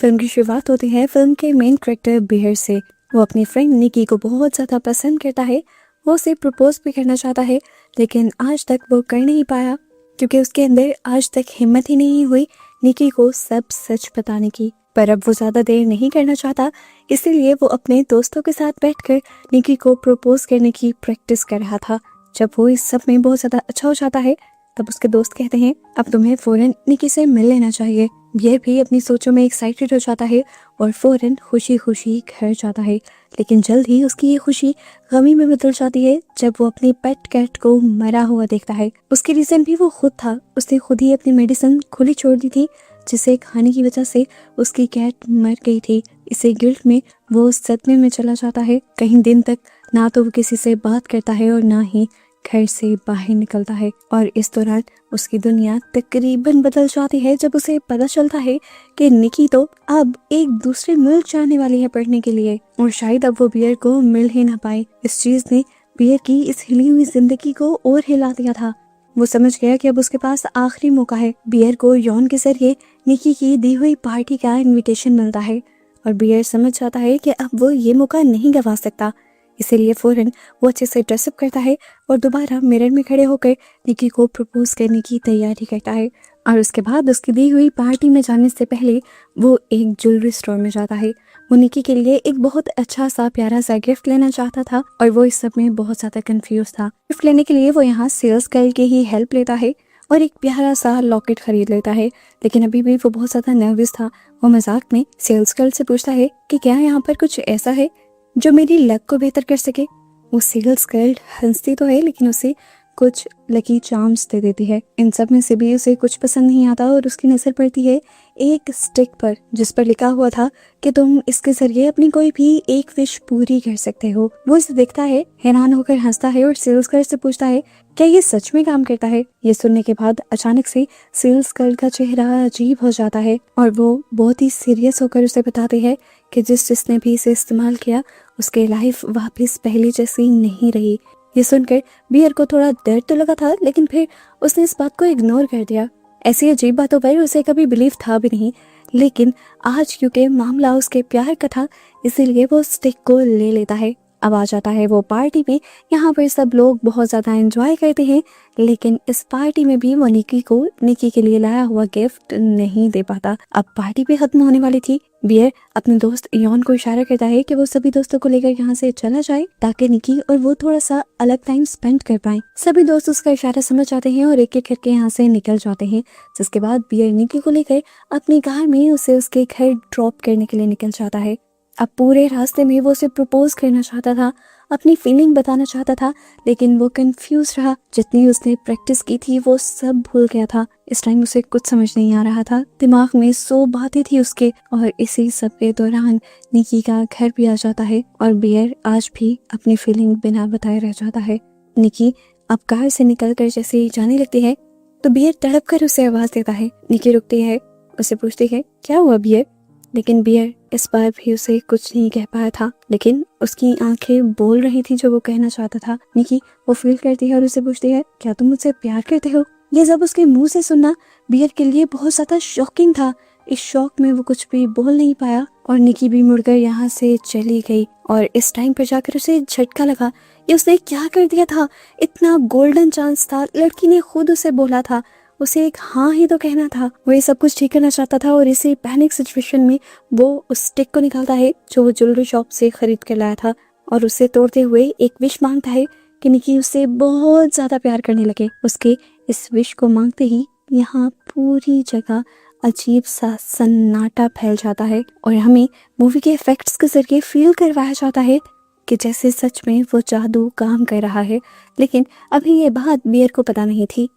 Film की शुरुआत होती है फिल्म के मेन कैरेक्टर बियर से। वो अपनी फ्रेंड निकी को बहुत ज़्यादा पसंद करता है। वो उसे प्रपोज भी करना चाहता है, लेकिन आज तक वो कर नहीं पाया क्योंकि उसके अंदर आज तक हिम्मत ही नहीं हुई निकी को सब सच बताने की। पर अब वो ज़्यादा देर नहीं करना चाहता, इसीलिए वो अपने दोस्तों के साथ बैठकर निकी को प्रपोज करने की प्रैक्टिस कर रहा था। जब वो इस सब में बहुत ज़्यादा अच्छा हो जाता है, तब उसके दोस्त कहते हैं अब तुम्हें फौरन निकी से मिल लेना चाहिए। बियर भी अपनी सोचों में एक्साइटेड हो जाता है और फौरन खुशी खुशी घर जाता है। लेकिन जल्द ही उसकी ये खुशी गमी में बदल जाती है जब वो अपनी पेट कैट को मरा हुआ देखता है। उसकी रीजन भी वो खुद था, उसने खुद ही अपनी मेडिसिन खुली छोड़ दी थी जिसे खाने की वजह से उसकी कैट मर गई थी। इसे गिल्ट में वो सदमे में चला जाता है। कई दिन तक ना तो वो किसी से बात करता है और ना ही घर से बाहर निकलता है। और इस दौरान उसकी दुनिया तकरीबन बदल जाती है जब उसे पता चलता है कि निकी तो अब एक दूसरे मुल्क जाने वाली है पढ़ने के लिए और शायद अब वो बियर को मिल ही ना पाए। इस चीज ने बियर की इस हिली हुई जिंदगी को और हिला दिया था। वो समझ गया कि अब उसके पास आखिरी मौका है। बियर को यौन के जरिए निकी की दी हुई पार्टी का इनविटेशन मिलता है और बियर समझ जाता है कि अब वो ये मौका नहीं गवा सकता। इसीलिए फौरन वो अच्छे से ड्रेसअप करता है और दोबारा मिरर में खड़े होकर निकी को प्रपोज करने की तैयारी करता है। और उसके बाद उसकी दी हुई पार्टी में जाने से पहले वो एक ज्वेलरी स्टोर में जाता है। वो निकी के लिए एक बहुत अच्छा सा प्यारा सा गिफ्ट लेना चाहता था और वो इस सब में बहुत ज़्यादा कंफ्यूज था। गिफ्ट लेने के लिए वो यहाँ सेल्स गर्ल की ही हेल्प लेता है और एक प्यारा सा लॉकेट खरीद लेता है। लेकिन अभी भी वो बहुत ज़्यादा नर्वस था। वो मजाक में सेल्स गर्ल से पूछता है कि क्या यहाँ पर कुछ ऐसा है जो मेरी लक को बेहतर कर सके। वो सेल्स गर्ल हंसती तो है लेकिन उसे कुछ लकी चार्म्स दे देती है। इन सब में से भी उसे कुछ पसंद नहीं आता और उसकी नजर पड़ती है एक स्टिक पर जिस पर लिखा हुआ था कि तुम इसके जरिए अपनी कोई भी एक विश पूरी कर सकते हो। वो इसे देखता है, हैरान होकर हंसता है और सेल्स गर्ल से पूछता है क्या ये सच में काम करता है। ये सुनने के बाद अचानक से सेल्स गर्ल का चेहरा अजीब हो जाता है और वो बहुत ही सीरियस होकर उसे बताती है कि जिसने भी इसे इस्तेमाल किया उसके लाइफ वापस पहले जैसी नहीं रही। ये सुनकर बियर को थोड़ा डर तो लगा था, लेकिन फिर उसने इस बात को इग्नोर कर दिया। ऐसी अजीब बातों पर उसे कभी बिलीव था भी नहीं, लेकिन आज क्योंकि मामला उसके प्यार का था इसीलिए वो स्टिक को ले लेता है। अब आ जाता है वो पार्टी में। यहाँ पर सब लोग बहुत ज़्यादा एंजॉय करते हैं, लेकिन इस पार्टी में भी वो निकी को निकी के लिए लाया हुआ गिफ्ट नहीं दे पाता। अब पार्टी भी खत्म होने वाली थी। बियर अपने दोस्त इयॉन को इशारा करता है कि वो सभी दोस्तों को लेकर यहाँ से चला जाए ताकि निकी और वो थोड़ा सा अलग टाइम स्पेंड कर पाए। सभी दोस्त उसका इशारा समझ जाते हैं और एक एक करके यहाँ से निकल जाते हैं। जिसके बाद बियर निकी को लेकर अपनी कार में उसे उसके घर ड्रॉप करने के लिए निकल जाता है। अब पूरे रास्ते में वो उसे प्रपोज करना चाहता था, अपनी फीलिंग बताना चाहता था, लेकिन वो कंफ्यूज रहा। जितनी उसने प्रैक्टिस की थी वो सब भूल गया था। इस टाइम उसे कुछ समझ नहीं आ रहा था। दिमाग में 100 बातें थी उसके और इसी सब के दौरान निकी का घर भी आ जाता है और बियर आज भी अपनी फीलिंग बिना बताए रह जाता है। निकी अब कार से निकल कर जैसे ही जाने लगती है तो बियर तड़प कर उसे आवाज देता है। निकी रुकती है, उसे पूछती है क्या हुआ बियर। लेकिन बियर इस बार भी उसे कुछ नहीं कह पाया था, लेकिन उसकी आंखें बोल रही थी जो वो कहना चाहता था। निकी वो फील करती है और उसे पूछती है क्या तुम मुझसे प्यार करते हो। ये सब उसके मुंह से सुनना बियर के लिए बहुत ज्यादा शॉकिंग था। इस शॉक में वो कुछ भी बोल नहीं पाया और निकी भी मुड़कर यहाँ से चली गई। और इस टाइम पर जाकर उसे झटका लगा, ये उसने क्या कर दिया था। इतना गोल्डन चांस था, लड़की ने खुद उसे बोला था, उसे एक हाँ ही तो कहना था। वो ये सब कुछ ठीक करना चाहता था और इसी पैनिक सिचुएशन में वो उस स्टिक को निकालता है जो वो ज्वेलरी शॉप से खरीद कर लाया था और उसे तोड़ते हुए एक विश मांगता है कि निकी उससे बहुत ज्यादा प्यार करने लगे। उसके इस विश को मांगते ही यहाँ पूरी जगह अजीब सा सन्नाटा फैल जाता है और हमें मूवी के इफेक्ट्स के जरिए फील करवाया जाता है कि जैसे सच में वो जादू काम कर रहा है। लेकिन अभी ये बात बियर को पता नहीं थी।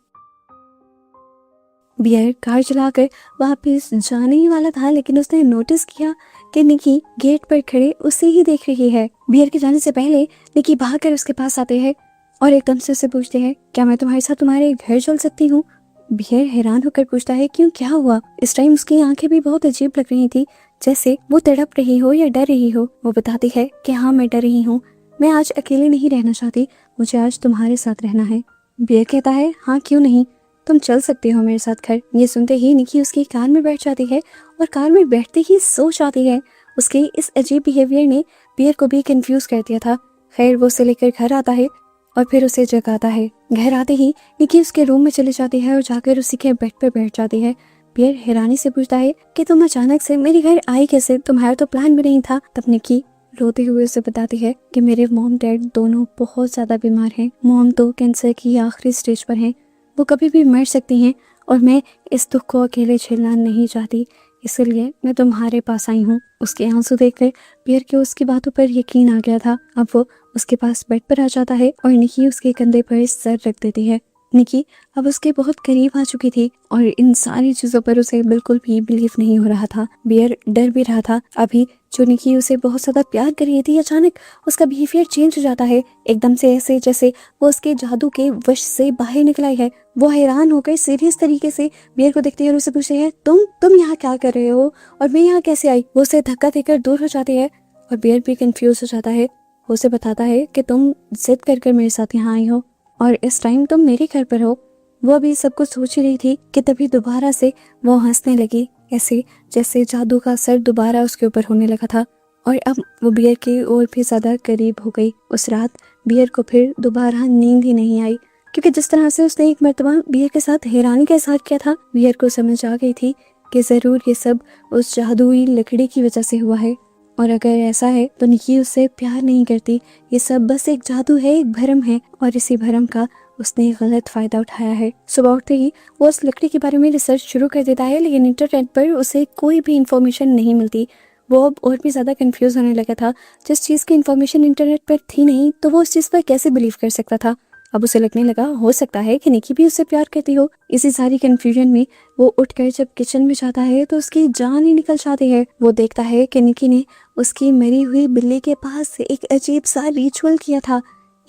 बियर कार चलाकर वापस जाने ही वाला था, लेकिन उसने नोटिस किया कि निकी गेट पर खड़े उसे ही देख रही है। बियर के जाने से पहले निकी भागकर उसके पास आते हैं और एकदम से उसे पूछते हैं क्या मैं तुम्हारे साथ तुम्हारे घर चल सकती हूँ। बियर हैरान होकर पूछता है क्यों, क्या हुआ। इस टाइम उसकी आंखें भी बहुत अजीब लग रही थी, जैसे वो तड़प रही हो या डर रही हो। वो बताती है कि हाँ मैं डर रही हूँ, मैं आज अकेले नहीं रहना चाहती, मुझे आज तुम्हारे साथ रहना है। बियर कहता है हाँ क्यों नहीं, तुम चल सकती हो मेरे साथ घर। ये सुनते ही निकी उसकी कार में बैठ जाती है और कार में बैठते ही सो जाती है। उसके इस अजीब बिहेवियर ने बियर को भी कंफ्यूज कर दिया था। खैर वो उसे लेकर घर आता है और फिर उसे जगाता है। घर आते ही निकी उसके रूम में चली जाती है और जाकर उसी के बेड पर बैठ जाती है। बियर हैरानी से पूछता है कि तुम अचानक से मेरे घर आई कैसे, तुम्हारा तो प्लान भी नहीं था। तब निकी रोते हुए उसे बताती है कि मेरे मॉम डैड दोनों बहुत ज्यादा बीमार हैं। मॉम तो कैंसर की आखिरी स्टेज पर हैं, वो कभी भी मर सकती हैं और मैं इस दुख को अकेले झेलना नहीं चाहती, इसलिए मैं तुम्हारे पास आई हूँ। उसके आंसू देखकर बियर को उसकी बातों पर यकीन आ गया था। अब वो उसके पास बेड पर आ जाता है और निकी उसके कंधे पर सर रख देती है। निकी अब उसके बहुत करीब आ चुकी थी और इन सारी चीजों पर उसे बिल्कुल भी बिलीव नहीं हो रहा था। बियर डर भी रहा था। अभी जो निकी उसे बहुत ज्यादा प्यार कर रही थी, अचानक उसका बिहेवियर चेंज हो जाता है एकदम से, ऐसे जैसे वो उसके जादू के वश से बाहर निकल आई है। वो हैरान होकर सीरियस तरीके से बियर को देखती है और उसे पूछती है तुम यहाँ क्या कर रहे हो और मैं यहाँ कैसे आई। वो उसे धक्का देकर दूर हो जाती है और बियर भी कंफ्यूज हो जाता है। वो उसे बताता है कि तुम जिद कर मेरे साथ यहाँ आई हो और इस टाइम तुम मेरे घर पर हो। वो अभी सब कुछ सोच रही थी कि तभी दोबारा से वो हंसने लगी, ऐसे जैसे जादू का असर दोबारा उसके ऊपर होने लगा था और अब वो बियर के और भी ज्यादा करीब हो गई। उस रात बियर को फिर दोबारा नींद ही नहीं आई, क्योंकि जिस तरह से उसने एक मर्तबा बियर के साथ हैरानी का इजहार किया था, बियर को समझ आ गई थी कि जरूर ये सब उस जादुई लकड़ी की वजह से हुआ है। और अगर ऐसा है तो निकी उससे प्यार नहीं करती, ये सब बस एक जादू है, एक भरम है और इसी भरम का उसने गलत फायदा उठाया है। सुबह उठते ही वो उस लकड़ी के बारे में रिसर्च शुरू कर देता है, लेकिन इंटरनेट पर उसे कोई भी इंफॉर्मेशन नहीं मिलती। वो अब और भी ज्यादा कंफ्यूज होने लगा था। जिस चीज की इंफॉर्मेशन इंटरनेट पर थी नहीं तो वो उस चीज पर कैसे बिलीव कर सकता था। अब उसे लगने लगा हो सकता है कि निकी भी उससे प्यार करती हो। इसी सारी कंफ्यूजन में वो उठकर जब किचन में जाता है तो उसकी जान ही निकल जाती है। वो देखता है कि निकी ने उसकी मरी हुई बिल्ली के पास एक अजीब सा रिचुअल किया था।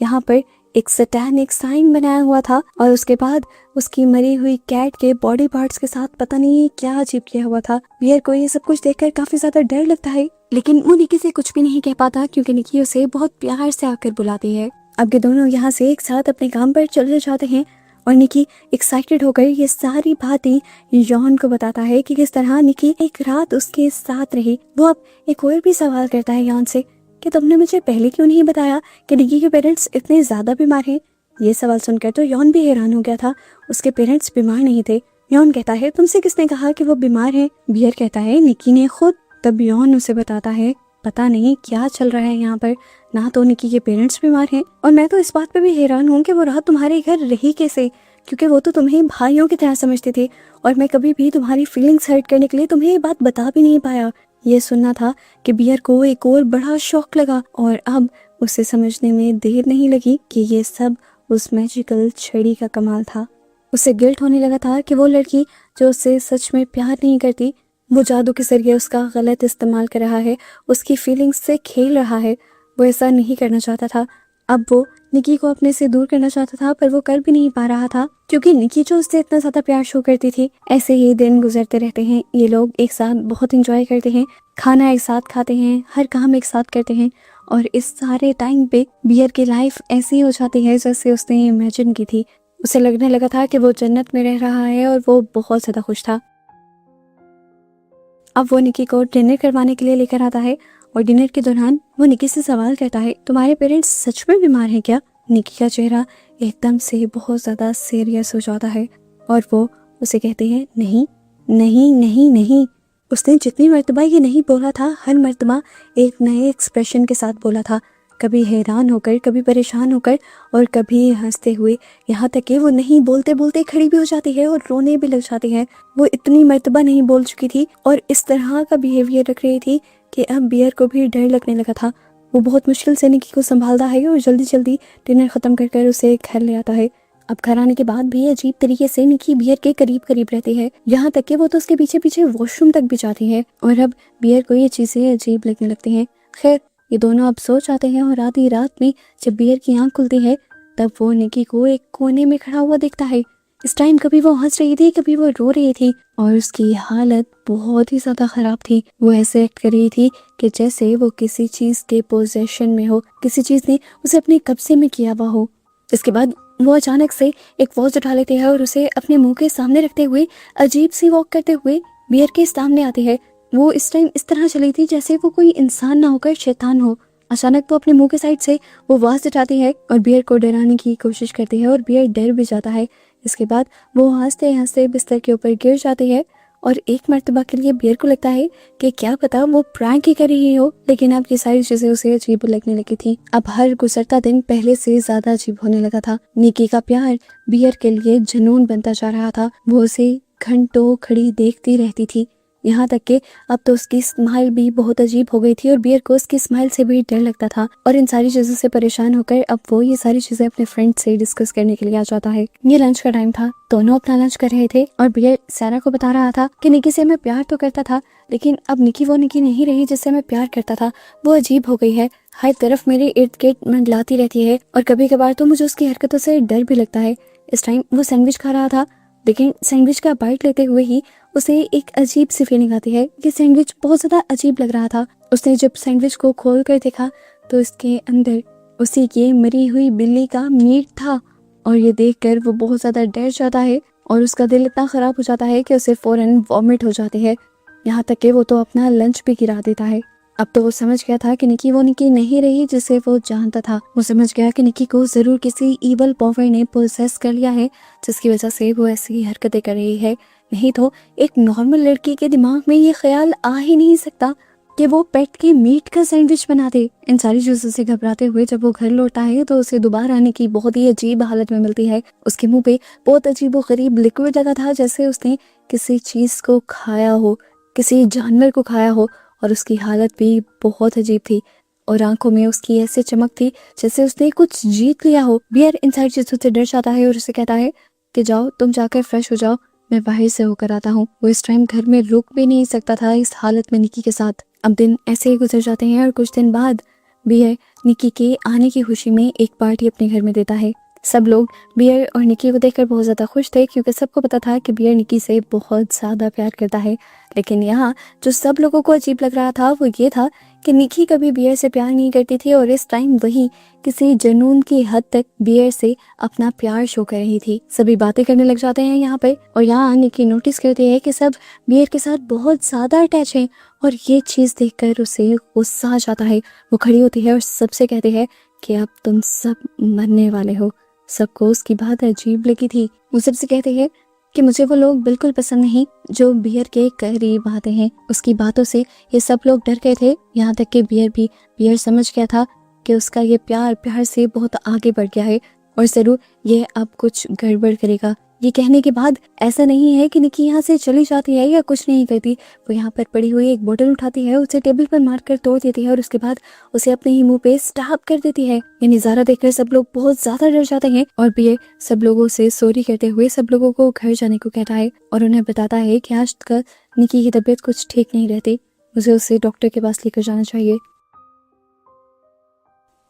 यहाँ पर एक सैटेनिक साइन बनाया हुआ था और उसके बाद उसकी मरी हुई कैट के बॉडी पार्ट्स के साथ पता नहीं क्या अजीब किया हुआ था। बियर को ये सब कुछ देखकर काफी ज्यादा डर लगता है, लेकिन वो निकी से कुछ भी नहीं कह पाता क्योंकि निकी उसे बहुत प्यार से आकर बुलाती है। अब ये दोनों यहाँ से एक साथ अपने काम पर चले जाते हैं और निकी एक्साइटेड होकर ये सारी बातें यॉन को बताता है कि किस तरह निकी एक रात उसके साथ रही। वो अब एक और भी सवाल करता है यॉन से कि तुमने मुझे पहले क्यों नहीं बताया कि निकी के पेरेंट्स इतने ज्यादा बीमार हैं। ये सवाल सुनकर तो यॉन भी हैरान हो गया था, उसके पेरेंट्स बीमार नहीं थे। यॉन कहता है तुमसे किसने कहा कि वो बीमार हैं। बियर कहता है निकी ने खुद। तब यॉन उसे बताता है पता नहीं क्या चल रहा है यहाँ पर, ना तो निकी के पेरेंट्स बीमार हैं और मैं तो इस बात पे भी हैरान हूँ कि वो रात तुम्हारे घर रही कैसे, क्योंकि वो तो तुम्हें भाइयों की तरह समझते थे और मैं कभी भी तुम्हारी फीलिंग्स हर्ट करने के लिए तुम्हें ये बात बता भी नहीं पाया। ये सुनना था कि बियर को एक और बड़ा शौक लगा और अब उसे समझने में देर नहीं लगी कि ये सब उस मैजिकल छड़ी का कमाल था। उसे गिल्ट होने लगा था कि वो लड़की जो उससे सच में प्यार नहीं करती, वो जादू के जरिए उसका गलत इस्तेमाल कर रहा है, उसकी फीलिंग्स से खेल रहा है। वो ऐसा नहीं करना चाहता था। अब वो निकी को अपने से दूर करना चाहता था, पर वो कर भी नहीं पा रहा था क्योंकि निकी जो उससे इतना ज्यादा प्यार शो करती थी। ऐसे ही दिन गुजरते रहते हैं। ये लोग एक साथ बहुत एंजॉय करते हैं, खाना एक साथ खाते हैं, हर काम एक साथ करते हैं और इस सारे टाइम पे बियर की लाइफ ऐसी हो जाती है जैसे उसने इमेजिन की थी। उसे लगने लगा था कि वो जन्नत में रह रहा है और वो बहुत ज्यादा खुश था। अब वो निकी को डिनर करवाने के लिए लेकर आता है और डिनर के दौरान वो निकी से सवाल करता है तुम्हारे पेरेंट्स सच में बीमार हैं क्या। निकी का चेहरा एकदम से बहुत ज्यादा सीरियस हो जाता है और वो उसे कहते हैं नहीं नहीं नहीं नहीं। उसने जितनी मर्तबा ये नहीं बोला था, हर मर्तबा एक नए एक्सप्रेशन के साथ बोला था, कभी हैरान होकर, कभी परेशान होकर और कभी हंसते हुए, यहाँ तक कि वो नहीं बोलते बोलते खड़ी भी हो जाती है और रोने भी लग जाती है। वो इतनी मर्तबा नहीं बोल चुकी थी और इस तरह का बिहेवियर रख रही थी कि अब बियर को भी डर लगने लगा था। वो बहुत मुश्किल से निकी को संभालता है और जल्दी जल्दी डिनर खत्म कर उसे घर ले आता है। अब घर आने के बाद भी अजीब तरीके से निकी बियर के करीब करीब रहती है, यहाँ तक कि वो तो उसके पीछे पीछे वॉशरूम तक भी जाती है और अब बियर को ये चीजें अजीब लगने लगती हैं। खैर ये दोनों अब सो जाते हैं और आधी रात में जब बियर की आंख खुलती है तब वो निकी को एक कोने में खड़ा हुआ देखता है। इस टाइम कभी वो हंस रही थी, कभी वो रो रही थी और उसकी हालत बहुत ही ज्यादा खराब थी। वो ऐसे एक्ट कर रही थी कि जैसे वो किसी चीज के पोजेशन में हो, किसी चीज ने उसे अपने कब्जे में किया हुआ हो। इसके बाद वो अचानक से एक वॉच उठा लेती है और उसे अपने मुंह के सामने रखते हुए अजीब सी वॉक करते हुए बियर के सामने आती है। वो इस टाइम इस तरह चली थी जैसे वो कोई इंसान ना होकर शैतान हो। अचानक वो अपने मुंह के साइड से वो वॉच उठाती है और बियर को डराने की कोशिश करती है और बियर डर भी जाता है। इसके बाद वो हंसते हंसते बिस्तर के ऊपर गिर जाती है और एक मर्तबा के लिए बियर को लगता है कि क्या पता वो प्रैंक ही कर रही हो, लेकिन अब ये सारी चीजें उसे अजीब लगने लगी थी। अब हर गुजरता दिन पहले से ज्यादा अजीब होने लगा था। निकी का प्यार बियर के लिए जुनून बनता जा रहा था। वो उसे घंटों खड़ी देखती रहती थी, यहाँ तक कि अब तो उसकी स्माइल भी बहुत अजीब हो गई थी और बियर को उसकी स्माइल से भी डर लगता था। और इन सारी चीजों से परेशान होकर अब वो ये सारी चीजें अपने फ्रेंड से डिस्कस करने के लिए आ जाता है। ये लंच का टाइम था, दोनों अपना लंच कर रहे थे और बियर सारा को बता रहा था कि निकी से मैं प्यार तो करता था, लेकिन अब निकी वो निकी नहीं रही जिससे मैं प्यार करता था। वो अजीब हो गई है, हर तरफ मेरे इर्द गिर्द मंडलाती रहती है और कभी कभार तो मुझे उसकी हरकतों से डर भी लगता है। इस टाइम वो सैंडविच खा रहा था, लेकिन सैंडविच का बाइट लेते हुए ही उसे एक अजीब सी फीलिंग आती है कि सैंडविच बहुत ज्यादा अजीब लग रहा था। उसने जब सैंडविच को खोल कर देखा तो इसके अंदर उसी की मरी हुई बिल्ली का मीट था और ये देखकर वो बहुत ज्यादा डर जाता है और उसका दिल इतना खराब हो जाता है कि उसे फौरन वॉमिट हो जाती है। यहाँ तक कि वो तो अपना लंच भी गिरा देता है। अब तो वो समझ गया था कि निकी वो निकी नहीं रही जिसे वो जानता था। वो समझ गया कि निकी को जरूर किसी ईवल पावर ने पोसेस कर लिया है, जिसकी वजह से वो ऐसी हरकतें कर रही है। नहीं तो एक नॉर्मल लड़की के दिमाग में ये ख्याल आ ही नहीं सकता कि वो पेट के मीट का सैंडविच बना दे। इन सारी चीजों से घबराते हुए जब वो घर लौटा है तो उसे दोबारा आने की बहुत ही अजीब हालत में मिलती है। उसके मुंह पे बहुत अजीब व गरीब लिक्विड लगा था, जैसे उसने किसी चीज को खाया हो, किसी जानवर को खाया हो, और उसकी हालत भी बहुत अजीब थी और आंखों में उसकी ऐसे चमक थी जैसे उसने कुछ जीत लिया हो। बियर इन सारी चीजों से डर जाता है और उसे कहता है कि जाओ तुम जाकर फ्रेश हो जाओ, मैं बाहर से होकर आता हूँ। वो इस टाइम घर में रुक भी नहीं सकता था इस हालत में निकी के साथ। अब दिन ऐसे ही गुजर जाते हैं और कुछ दिन बाद बियर निकी के आने की खुशी में एक पार्टी अपने घर में देता है। सब लोग बियर और निकी को देखकर बहुत ज्यादा खुश थे क्योंकि सबको पता था कि बियर निकी से बहुत ज्यादा प्यार करता है। लेकिन यहाँ जो सब लोगों को अजीब लग रहा था वो ये था कि निकी कभी बियर से प्यार नहीं करती थी और इस टाइम वही किसी जुनून की हद तक बियर से अपना प्यार शो कर रही थी। सभी बातें करने लग जाते हैं यहाँ पे और यहाँ निकी नोटिस करती है कि सब बियर के साथ बहुत ज्यादा अटैच हैं और ये चीज देखकर उसे गुस्सा आ जाता है। वो खड़ी होती है और सबसे कहती है कि अब तुम सब मरने वाले हो। सबको उसकी बात अजीब लगी थी। वो सबसे कहते हैं कि मुझे वो लोग बिल्कुल पसंद नहीं जो बियर के करीब आते हैं। उसकी बातों से ये सब लोग डर गए थे, यहाँ तक कि बियर भी। बियर समझ गया था कि उसका ये प्यार से बहुत आगे बढ़ गया है और जरूर ये अब कुछ गड़बड़ करेगा। ये कहने के बाद ऐसा नहीं है कि निकी यहाँ से चली जाती है या कुछ नहीं करती। वो यहाँ पर पड़ी हुई एक बोतल उठाती है, उसे टेबल पर मारकर तोड़ देती है और उसके बाद उसे अपने ही मुंह पे स्टैब कर देती है। ये नजारा देखकर सब लोग बहुत ज्यादा डर जाते हैं और बियर सब लोगों से सॉरी कहते हुए सब लोगों को घर जाने को कहता है और उन्हें बताता है कि आज तक निकी की तबीयत कुछ ठीक नहीं रहती, मुझे उसे डॉक्टर के पास लेकर जाना चाहिए।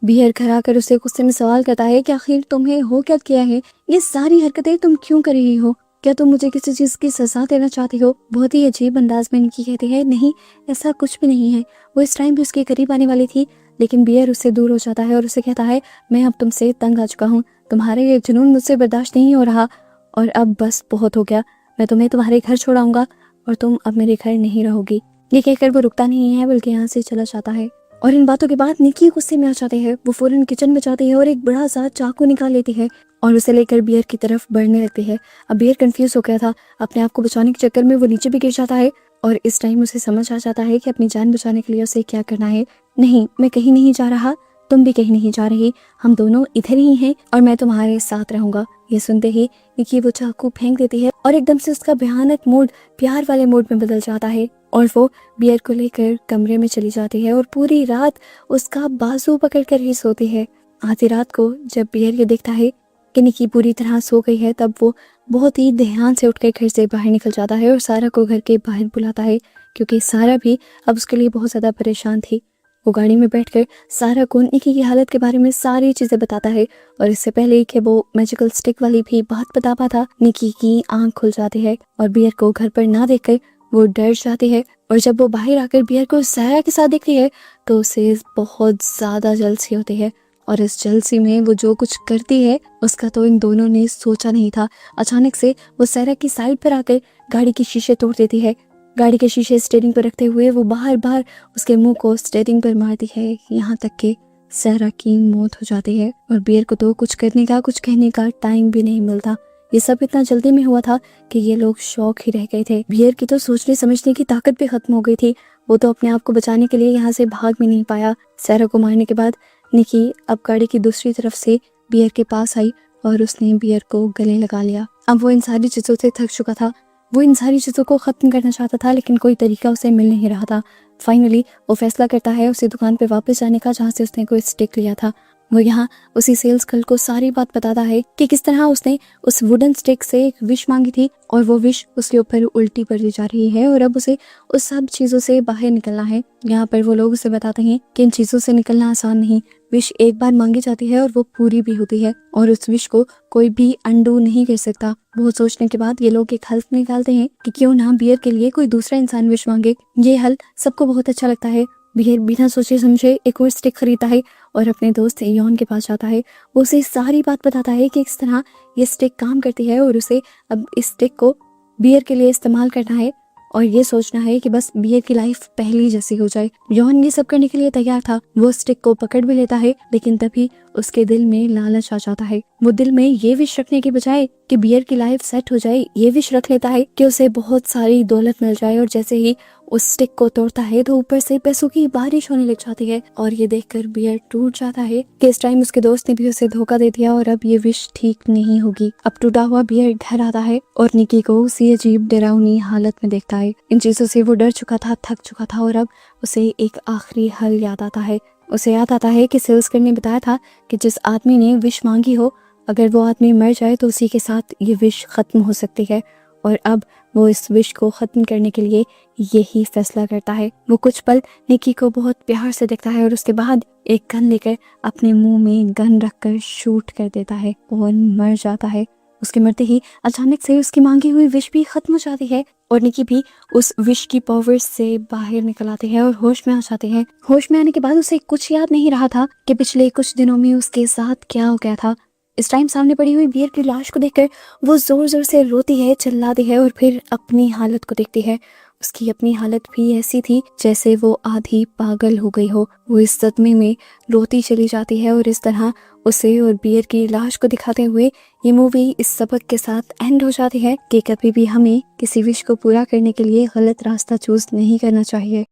बियर घर आकर उसे गुस्से में सवाल करता है कि आखिर तुम्हें हो क्या किया है, ये सारी हरकतें तुम क्यों कर रही हो, क्या तुम मुझे किसी चीज की सजा देना चाहती हो। बहुत ही अजीब अंदाज में निकी कहती है नहीं ऐसा कुछ भी नहीं है। वो इस टाइम भी उसके करीब आने वाली थी, लेकिन बियर उससे दूर हो जाता है और उसे कहता है मैं अब तुमसे तंग आ चुका हूँ, तुम्हारे ये जुनून मुझसे बर्दाश्त नहीं हो रहा और अब बस बहुत हो गया, मैं तुम्हें तुम्हारे घर छोड़ाऊंगा और तुम अब मेरे घर नहीं रहोगी। ये कहकर वो रुकता नहीं है बल्कि यहाँ से चला जाता है। और इन बातों के बाद निकी गुस्से में आ जाते हैं। वो फौरन किचन में जाती है और एक बड़ा सा चाकू निकाल लेती है और उसे लेकर बियर की तरफ बढ़ने लगती है। अब बियर कंफ्यूज हो गया था, अपने आप को बचाने के चक्कर में वो नीचे भी गिर जाता है और इस टाइम उसे समझ आ जाता है कि अपनी जान बचाने के लिए उसे क्या करना है। नहीं, मैं कहीं नहीं जा रहा, तुम भी कहीं नहीं जा रही, हम दोनों इधर ही हैं और मैं तुम्हारे साथ रहूंगा। ये सुनते ही निकी वो चाकू फेंक देती है और एकदम से उसका भयानक मूड प्यार वाले मूड में बदल जाता है और वो बियर को लेकर कमरे में चली जाती है और पूरी रात उसका बाजू पकड़कर ही सोती है। आधी रात को जब बियर ये देखता है कि निकी पूरी तरह सो गई है तब वो बहुत ही ध्यान से उठकर घर से बाहर निकल जाता है और सारा को घर के बाहर बुलाता है क्योंकि सारा भी अब उसके लिए बहुत ज्यादा परेशान थी। वो गाड़ी में बैठकर सारा को निकी की हालत के बारे में सारी चीजें बताता है और इससे पहले कि वो मैजिकल स्टिक वाली भी बात बता पाता निकी की आंख खुल जाती है और बियर को घर पर ना देखकर वो डर जाती है और जब वो बाहर आकर बियर को सारा के साथ देखती है तो उसे बहुत ज्यादा जलसी होती है और इस जलसी में वो जो कुछ करती है उसका तो इन दोनों ने सोचा नहीं था। अचानक से वो सारा की साइड पर आकर गाड़ी के शीशे तोड़ देती है। गाड़ी के शीशे स्टीयरिंग पर रखते हुए वो बार बार उसके मुंह को स्टीयरिंग पर मारती है, यहाँ तक कि सारा की मौत हो जाती है। और बियर को तो कुछ करने का, कुछ कहने का टाइम भी नहीं मिलता। ये सब इतना जल्दी में हुआ था कि ये लोग शौक ही रह गए थे। बियर की तो सोचने समझने की ताकत भी खत्म हो गई थी। वो तो अपने आप को बचाने के लिए यहाँ से भाग भी नहीं पाया। सारा को मारने के बाद निकी अब गाड़ी की दूसरी तरफ से बियर के पास आई और उसने बियर को गले लगा लिया। अब वो इन सारी चीजों से थक चुका था। वो इन सारी चीजों को खत्म करना चाहता था, लेकिन कोई तरीका उसे मिल नहीं रहा था। फाइनली वो फैसला करता है उसी दुकान पे वापस जाने का जहाँ से उसने कोई स्टिक लिया था। वो यहाँ उसी सेल्स गर्ल को सारी बात बताता है कि किस तरह उसने उस वुडन स्टिक से एक विश मांगी थी और वो विश उसके ऊपर उल्टी पड़ती जा रही है और अब उसे उस सब चीजों से बाहर निकलना है। यहाँ पर वो लोग उसे बताते हैं कि इन चीजों से निकलना आसान नहीं। विश एक बार मांगी जाती है और वो पूरी भी होती है और उस विश को कोई भी अंडू नहीं कर सकता। बहुत सोचने के बाद ये लोग एक हल निकालते हैं कि क्यों ना बियर के लिए कोई दूसरा इंसान विश मांगे। ये हल सबको बहुत अच्छा लगता है। बियर बिना सोचे समझे एक और स्टिक खरीदता है और अपने दोस्त यॉन के पास जाता है। वो उसे सारी बात बताता है कि किस तरह ये स्टिक काम करती है और उसे अब इस स्टिक को बियर के लिए इस्तेमाल करना है और ये सोचना है कि बस बियर की लाइफ पहली जैसी हो जाए। यॉन ये सब करने के लिए तैयार था। वो स्टिक को पकड़ भी लेता है, लेकिन तभी उसके दिल में लालच आ जाता है। वो दिल में ये विश रखने के बजाय कि बियर की लाइफ सेट हो जाए, ये विश रख लेता है कि उसे बहुत सारी दौलत मिल जाए। और जैसे ही उस स्टिक को तोड़ता है तो ऊपर से पैसों की बारिश होने लग जाती है और ये देखकर बियर टूट जाता है कि इस टाइम उसके दोस्त ने भी उसे धोखा दे दिया और अब ये विश ठीक नहीं होगी। अब टूटा हुआ बियर घर आता है और निकी को उसी अजीब डरावनी हालत में देखता है। इन चीजों से वो डर चुका था, थक चुका था और अब उसे एक आखिरी हल याद आता है। उसे याद आता है कि सेल्सगर्ल ने बताया था कि जिस आदमी ने विश मांगी हो, अगर वो आदमी मर जाए तो उसी के साथ ये विश खत्म हो सकती है। और अब वो इस विश को खत्म करने के लिए यही फैसला करता है। वो कुछ पल निकी को बहुत प्यार से देखता है और उसके बाद एक गन लेकर अपने मुंह में गन रखकर शूट कर देता है और मर जाता है। उसके मरते ही अचानक से उसकी मांगी हुई विश भी खत्म हो जाती है और निकी भी उस विश की पावर से बाहर निकल आती है और होश में आ जाती है। होश में आने के बाद उसे कुछ याद नहीं रहा था कि पिछले कुछ दिनों में उसके साथ क्या हो गया था। इस टाइम सामने पड़ी हुई बियर की लाश को देखकर वो जोर जोर से रोती है, चिल्लाती है और फिर अपनी हालत को देखती है। उसकी अपनी हालत भी ऐसी थी जैसे वो आधी पागल हो गई हो। वो इस सदमे में रोती चली जाती है और इस तरह उसे और बियर की लाश को दिखाते हुए ये मूवी इस सबक के साथ एंड हो जाती है कि कभी भी हमें किसी विश को पूरा करने के लिए गलत रास्ता चूज नहीं करना चाहिए।